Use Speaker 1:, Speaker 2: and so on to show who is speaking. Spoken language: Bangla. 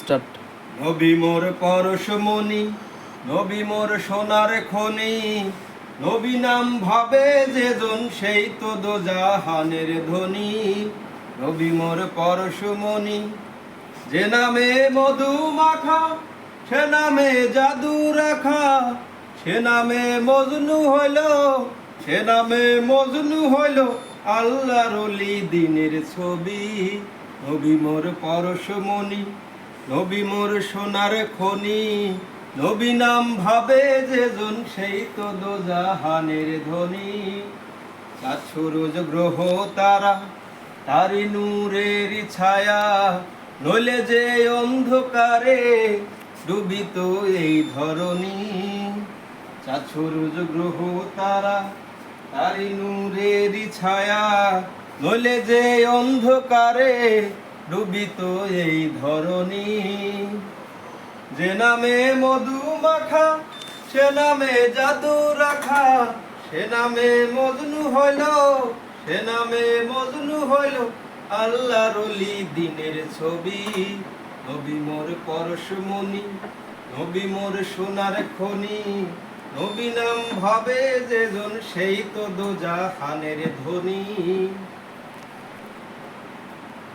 Speaker 1: স্টার্ট।
Speaker 2: নবী মোর পরশমণি, নবী মোর সোনার খনি, নবী নাম ভাবে যেজন সেই তো দোজাহানের ধনী। নবী মোর পরশমণি, যে নামে মধু মাখা, সে নামে জাদু রাখা, সে নামে মজনু হইল, সে নামে মজনু হইল আল্লাহর ওলি দিনের ছবি। নবী মোর পরশমণি, নবী মোর সোনার খনি, নবী নাম ভাবে যেজন সেই তো দোজাহানের ধনী। চাঁদ সূরজ গ্রহ তারা তারি নূরের ছায়া, নইলে যে অন্ধকারে ডুবিত এই ধরণী। চাঁদ সূরজ গ্রহ তারা তারি নূরের ছায়া, নইলে যে অন্ধকারে ডুবিত এই ধরণী। যে নামে মধু মাখা, সে নামে জাদু রাখা, সে নামে মজনু হইল, সে নামে মজনু হইল আল্লাহর ওলি দিনের ছবি। নবী মোর পরশমণি, নবী মোর সোনার খনি, নবী নাম ভাবে যেজন সেই তো দোজাহানের ধনী।